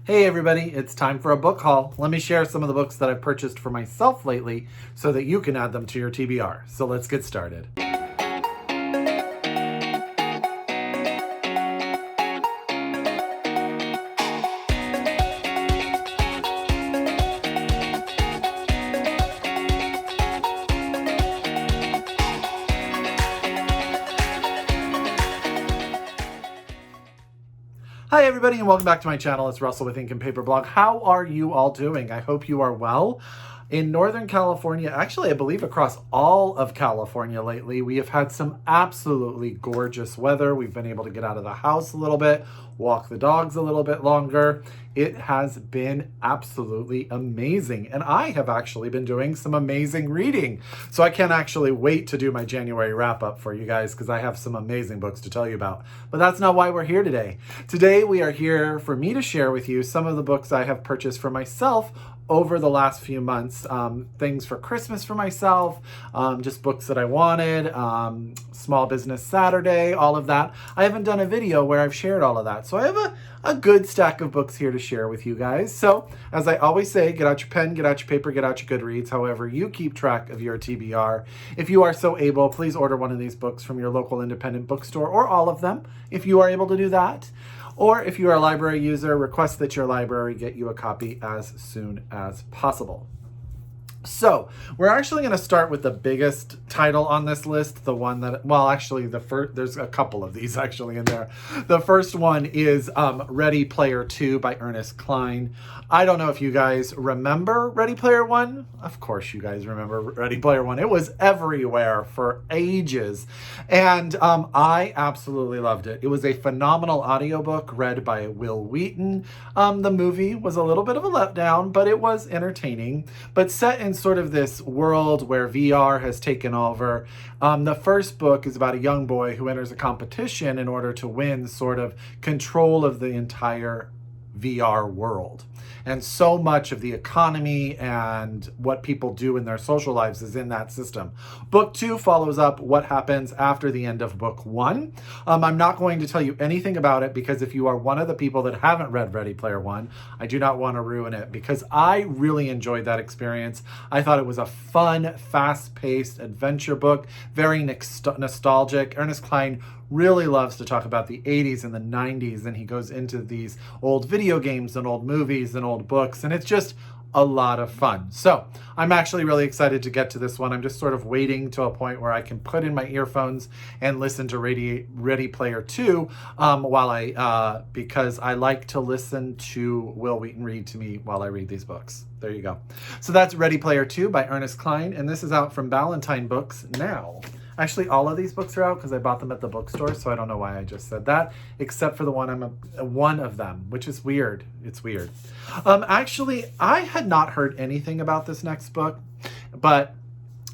Hey everybody, it's time for a book haul. Let me share some of the books that I've purchased for myself lately so that you can add them to your TBR. So let's get started. Hi everybody and welcome back to my channel. It's Russell with Ink and Paper Blog. How are you all doing? I hope you are well. In Northern California, actually I believe across all of California lately, we have had some absolutely gorgeous weather. We've been able to get out of the house a little bit, walk the dogs a little bit longer. It has been absolutely amazing. And I have actually been doing some amazing reading. So I can't actually wait to do my January wrap up for you guys because I have some amazing books to tell you about. But that's not why we're here today. Today we are here for me to share with you some of the books I have purchased for myself over the last few months. Things for Christmas for myself, just books that I wanted, Small Business Saturday, all of that. I haven't done a video where I've shared all of that. So I have a good stack of books here to share with you guys. So as I always say, get out your pen, get out your paper, get out your Goodreads, however you keep track of your TBR. If you are so able, please order one of these books from your local independent bookstore or all of them if you are able to do that. Or if you are a library user, request that your library get you a copy as soon as possible. So we're actually going to start with the biggest title on this list, the one that, well, actually there's a couple of these actually in there. The first one is Ready Player 2 by Ernest Cline. I don't know if you guys remember Ready Player 1. Of course you guys remember Ready Player 1. It was everywhere for ages. And I absolutely loved it. It was a phenomenal audiobook read by Will Wheaton. The movie was a little bit of a letdown, but it was entertaining. But set in sort of this world where VR has taken over. The first book is about a young boy who enters a competition in order to win sort of control of the entire VR world. And so much of the economy and what people do in their social lives is in that system. Book 2 follows up what happens after the end of book 1. I'm not going to tell you anything about it because if you are one of the people that haven't read Ready Player 1, I do not want to ruin it because I really enjoyed that experience. I thought it was a fun, fast-paced adventure book, very nostalgic. Ernest Cline really loves to talk about the 80s and the 90s, and he goes into these old video games and old movies and old books, and it's just a lot of fun. So I'm actually really excited to get to this one. I'm just sort of waiting to a point where I can put in my earphones and listen to Ready Player 2 because I like to listen to Will Wheaton read to me while I read these books. There you go. So that's Ready Player 2 by Ernest Cline, and this is out from Ballantine Books now. Actually, all of these books are out because I bought them at the bookstore, so I don't know why I just said that, except for the one one of them, which is weird. It's weird. Actually, I had not heard anything about this next book, but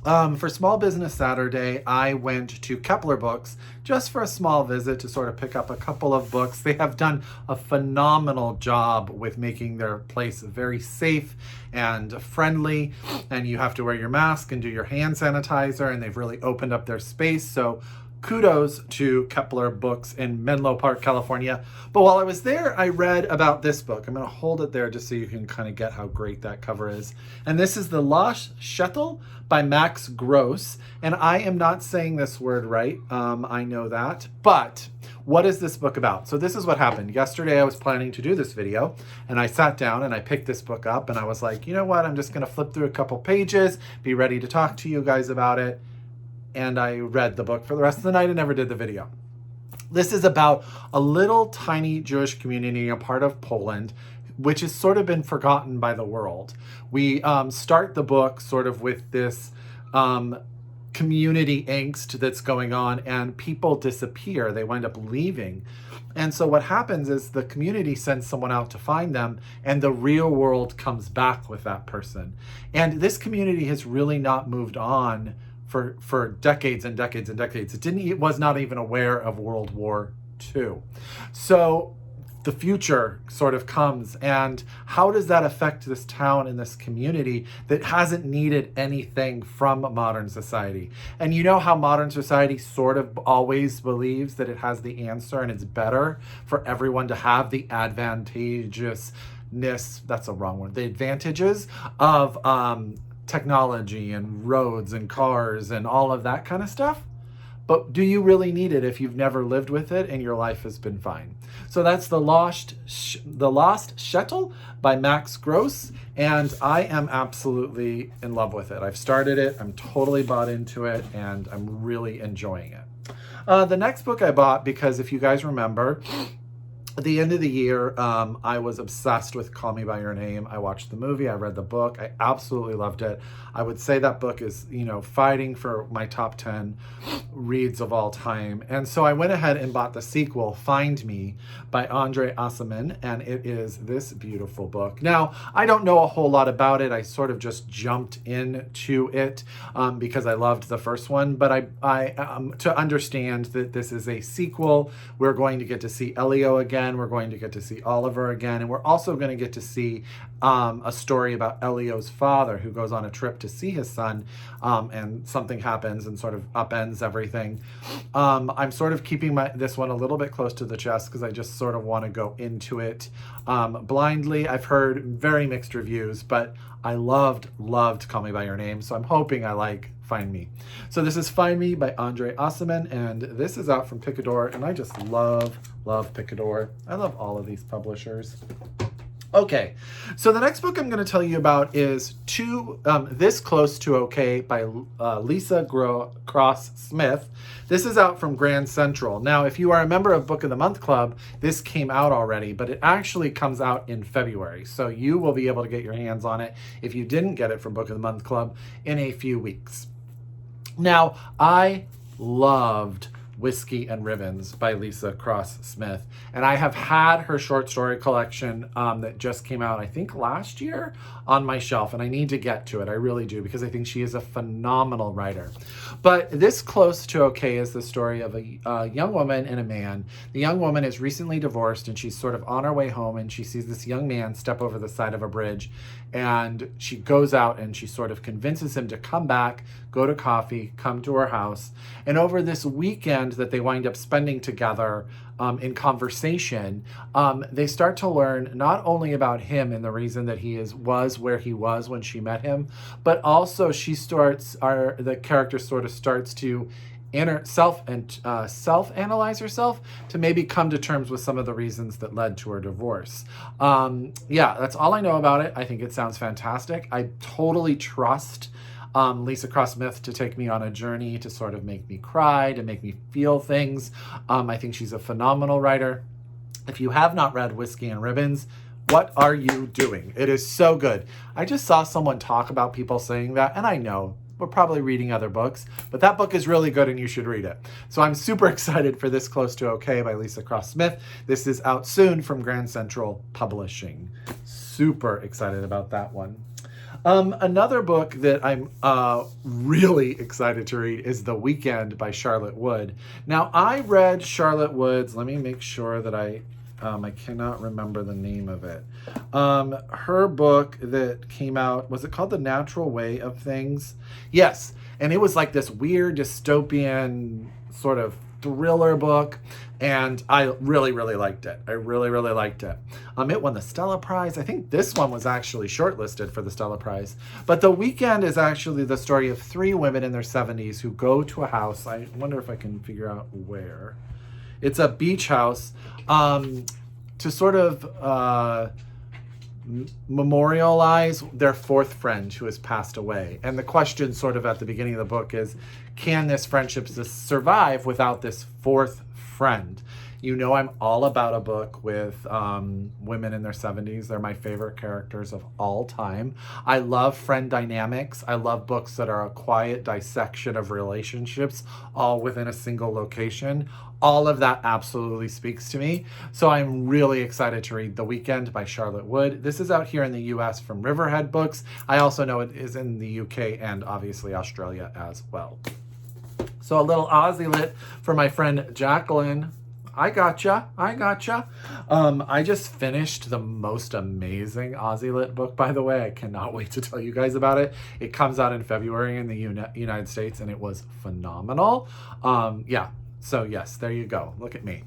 for Small Business Saturday, I went to Kepler Books just for a small visit to sort of pick up a couple of books. They have done a phenomenal job with making their place very safe and friendly, and you have to wear your mask and do your hand sanitizer, and they've really opened up their space. So kudos to Kepler Books in Menlo Park, California. But while I was there, I read about this book. I'm going to hold it there just so you can kind of get how great that cover is. And this is the Shtetl by Max Gross. And I am not saying this word right. I know that. But what is this book about? So this is what happened. Yesterday, I was planning to do this video, and I sat down and I picked this book up, and I was like, you know what? I'm just going to flip through a couple pages, be ready to talk to you guys about it. And I read the book for the rest of the night and never did the video. This is about a little tiny Jewish community, a part of Poland, which has sort of been forgotten by the world. We start the book sort of with this community angst that's going on, and people disappear. They wind up leaving. And so what happens is the community sends someone out to find them, and the real world comes back with that person. And this community has really not moved on for decades and decades and decades. It was not even aware of World War II. So the future sort of comes, and how does that affect this town and this community that hasn't needed anything from modern society? And you know how modern society sort of always believes that it has the answer and it's better for everyone to have the advantageousness, that's a wrong word, the advantages of technology and roads and cars and all of that kind of stuff. But do you really need it if you've never lived with it and your life has been fine? So that's The Lost Shtetl by Max Gross, and I am absolutely in love with it. I've started it, I'm totally bought into it, and I'm really enjoying it. The next book I bought, because if you guys remember, at the end of the year, I was obsessed with Call Me By Your Name. I watched the movie, I read the book, I absolutely loved it. I would say that book is, fighting for my top 10 reads of all time. And so I went ahead and bought the sequel, Find Me, by Aciman, and it is this beautiful book. Now, I don't know a whole lot about it. I sort of just jumped into it because I loved the first one, but I to understand that this is a sequel, we're going to get to see Elio again, we're going to get to see Oliver again, and we're also going to get to see a story about Elio's father, who goes on a trip to see his son, and something happens and sort of upends everything. I'm sort of keeping this one a little bit close to the chest because I just sort of want to go into it blindly. I've heard very mixed reviews, but I loved Call Me By Your Name, so I'm hoping I like Find Me. So this is Find Me by Aciman, and this is out from Picador, and I just love Picador. I love all of these publishers. Okay, so the next book I'm going to tell you about is This Close to Okay by Lessa Cross Smith. This is out from Grand Central. Now, if you are a member of Book of the Month Club, this came out already, but it actually comes out in February. So you will be able to get your hands on it if you didn't get it from Book of the Month Club in a few weeks. Now, I loved Whiskey and Ribbons by Lessa Cross Smith, and I have had her short story collection that just came out, I think last year, on my shelf, and I need to get to it. I really do, because I think she is a phenomenal writer. But This Close to Okay is the story of a young woman and a man. The young woman is recently divorced, and she's sort of on her way home, and she sees this young man step over the side of a bridge, and she goes out and she sort of convinces him to come back, go to coffee, come to her house. And over this weekend that they wind up spending together in conversation, they start to learn not only about him and the reason that he was where he was when she met him, but also the character sort of starts to self-analyze herself to maybe come to terms with some of the reasons that led to her divorce. Yeah, that's all I know about it. I think it sounds fantastic. I totally trust Lessa Cross Smith to take me on a journey, to sort of make me cry, to make me feel things. I think she's a phenomenal writer. If you have not read Whiskey and Ribbons, what are you doing? It is so good. I just saw someone talk about people saying that, and I know we're probably reading other books, but that book is really good and you should read it. So I'm super excited for This Close to Okay by Lessa Cross Smith. This is out soon from Grand Central Publishing. Super excited about that one. Another book that I'm really excited to read is The Weekend by Charlotte Wood. Now, I read Charlotte Wood's, let me make sure that I cannot remember the name of it. Her book that came out, was it called The Natural Way of Things? Yes, and it was like this weird dystopian sort of thriller book, and I really liked it. I really liked it. It won the Stella Prize. I think this one was actually shortlisted for the Stella Prize. But The Weekend is actually the story of 3 women in their 70s who go to a house. I wonder if I can figure out where. It's a beach house to sort of memorialize their 4th friend who has passed away. And the question sort of at the beginning of the book is, can this friendship survive without this 4th friend? You know, I'm all about a book with women in their 70s. They're my favorite characters of all time. I love friend dynamics. I love books that are a quiet dissection of relationships, all within a single location. All of that absolutely speaks to me. So I'm really excited to read The Weekend by Charlotte Wood. This is out here in the US from Riverhead Books. I also know it is in the UK and obviously Australia as well. So a little Aussie lit for my friend Jacqueline. I gotcha. I just finished the most amazing Aussie lit book, by the way. I cannot wait to tell you guys about it. It comes out in February in the United States, and it was phenomenal. Yeah. So yes, there you go. Look at me.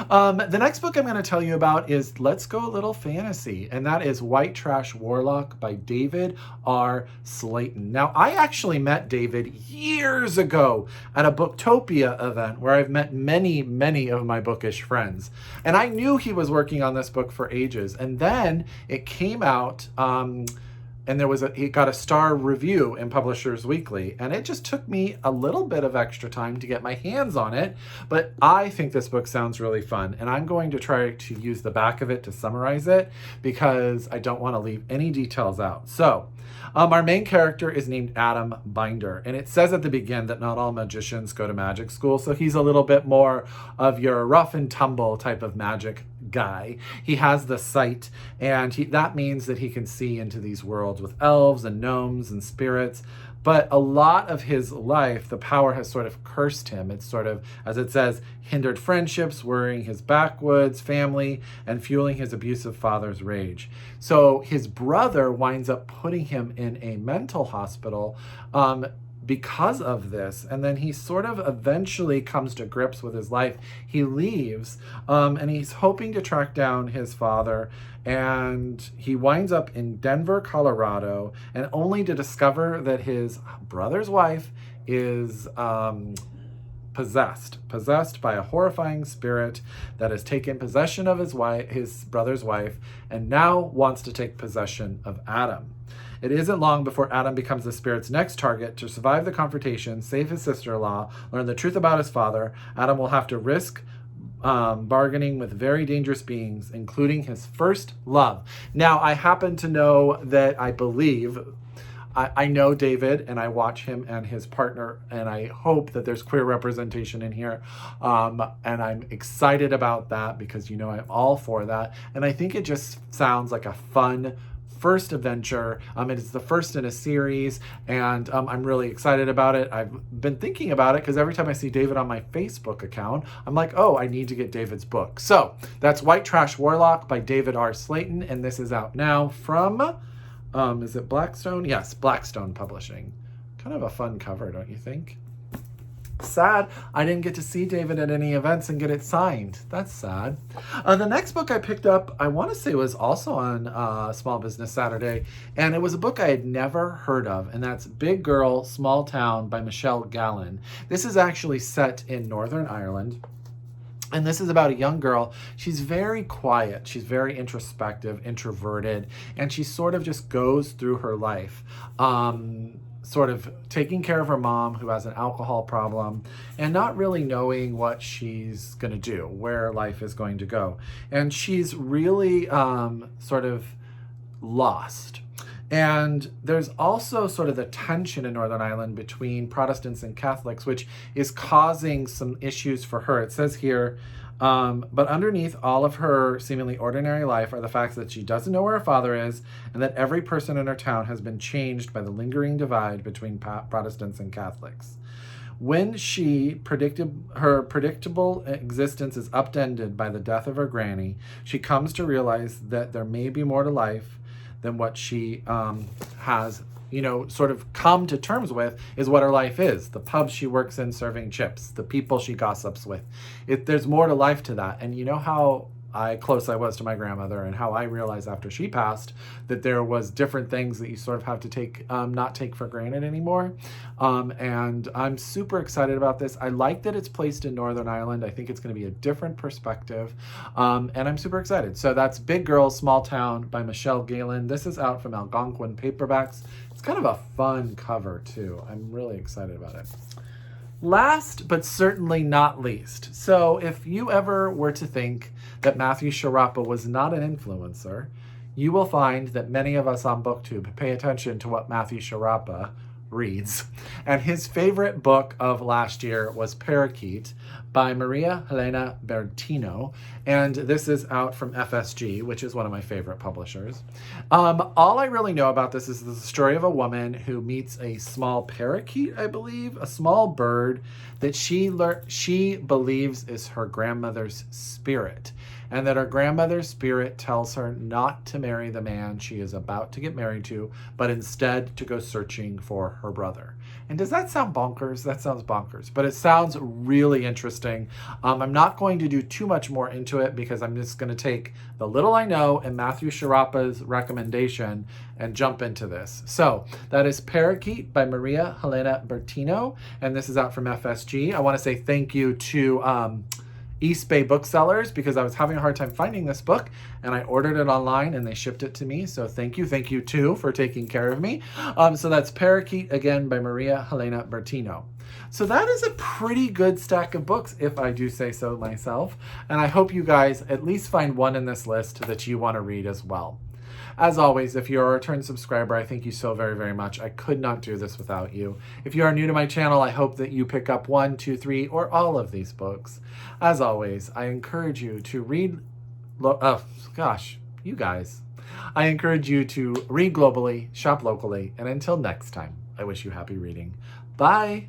The next book I'm going to tell you about is Let's Go a Little Fantasy, and that is White Trash Warlock by David R. Slayton. Now, I actually met David years ago at a Booktopia event where I've met many, many of my bookish friends. And I knew he was working on this book for ages. And then it came out, and he got a star review in Publishers Weekly, and it just took me a little bit of extra time to get my hands on it, but I think this book sounds really fun, and I'm going to try to use the back of it to summarize it because I don't want to leave any details out. So, our main character is named Adam Binder, and it says at the beginning that not all magicians go to magic school, so he's a little bit more of your rough and tumble type of magic guy. He has the sight, and that means that he can see into these worlds with elves and gnomes and spirits. But a lot of his life, the power has sort of cursed him. It's sort of, as it says, hindered friendships, worrying his backwoods family, and fueling his abusive father's rage. So his brother winds up putting him in a mental hospital because of this, and then he sort of eventually comes to grips with his life. He leaves, and he's hoping to track down his father, and he winds up in Denver, Colorado, and only to discover that his brother's wife is possessed by a horrifying spirit that has taken possession of his brother's wife, and now wants to take possession of Adam. It isn't long before Adam becomes the spirit's next target. To survive the confrontation, save his sister-in-law, learn the truth about his father, Adam will have to risk bargaining with very dangerous beings, including his first love. Now, I happen to know that I know David, and I watch him and his partner, and I hope that there's queer representation in here. And I'm excited about that because, I'm all for that. And I think it just sounds like a fun first adventure. It is the first in a series, and I'm really excited about it. I've been thinking about it because every time I see David on my Facebook account, I'm like, oh, I need to get David's book. So that's White Trash Warlock by David R. Slayton, and this is out now from, is it Blackstone? Yes, Blackstone Publishing. Kind of a fun cover, don't you think? Sad I didn't get to see David at any events and get it signed. That's sad. The next book I picked up, I want to say was also on Small Business Saturday, and it was a book I had never heard of, and that's Big Girl, Small Town by Michelle Gallen. This is actually set in Northern Ireland. And this is about a young girl. She's very quiet. She's very introspective, introverted, and she sort of just goes through her life. Sort of taking care of her mom who has an alcohol problem and not really knowing what she's going to do, where life is going to go. And she's really sort of lost. And there's also sort of the tension in Northern Ireland between Protestants and Catholics, which is causing some issues for her. It says here, but underneath all of her seemingly ordinary life are the facts that she doesn't know where her father is, and that every person in her town has been changed by the lingering divide between Protestants and Catholics. When her predictable existence is upended by the death of her granny, she comes to realize that there may be more to life than what she has sort of come to terms with is what her life is. The pub she works in serving chips, the people she gossips with. There's more to life to that. And you know how close I was to my grandmother, and how I realized after she passed that there was different things that you sort of have to take, not take for granted anymore. And I'm super excited about this. I like that it's placed in Northern Ireland. I think it's going to be a different perspective. And I'm super excited. So that's Big Girl, Small Town by Michelle Gallen. This is out from Algonquin Paperbacks. It's kind of a fun cover too. I'm really excited about it. Last, but certainly not least. So if you ever were to think that Matthew Sharapa was not an influencer, you will find that many of us on BookTube pay attention to what Matthew Sharapa reads. And his favorite book of last year was Parakeet by Marie-Helene Bertino. And this is out from FSG, which is one of my favorite publishers. All I really know about this is the story of a woman who meets a small parakeet, I believe, a small bird that she believes is her grandmother's spirit. And that her grandmother's spirit tells her not to marry the man she is about to get married to, but instead to go searching for her brother. And does that sound bonkers? That sounds bonkers, but it sounds really interesting. I'm not going to do too much more into it because I'm just going to take the little I know and Matthew Sciarappa's recommendation and jump into this. So that is Parakeet by Marie-Helene Bertino, and this is out from FSG. I want to say thank you to East Bay Booksellers because I was having a hard time finding this book and I ordered it online and they shipped it to me. So thank you too for taking care of me. So that's Parakeet again by Marie-Helene Bertino. So that is a pretty good stack of books, if I do say so myself. And I hope you guys at least find one in this list that you want to read as well. As always, if you're a return subscriber, I thank you so very, very much. I could not do this without you. If you are new to my channel, I hope that you pick up 1, 2, 3, or all of these books. As always, I encourage you to read... you guys. I encourage you to read globally, shop locally, and until next time, I wish you happy reading. Bye!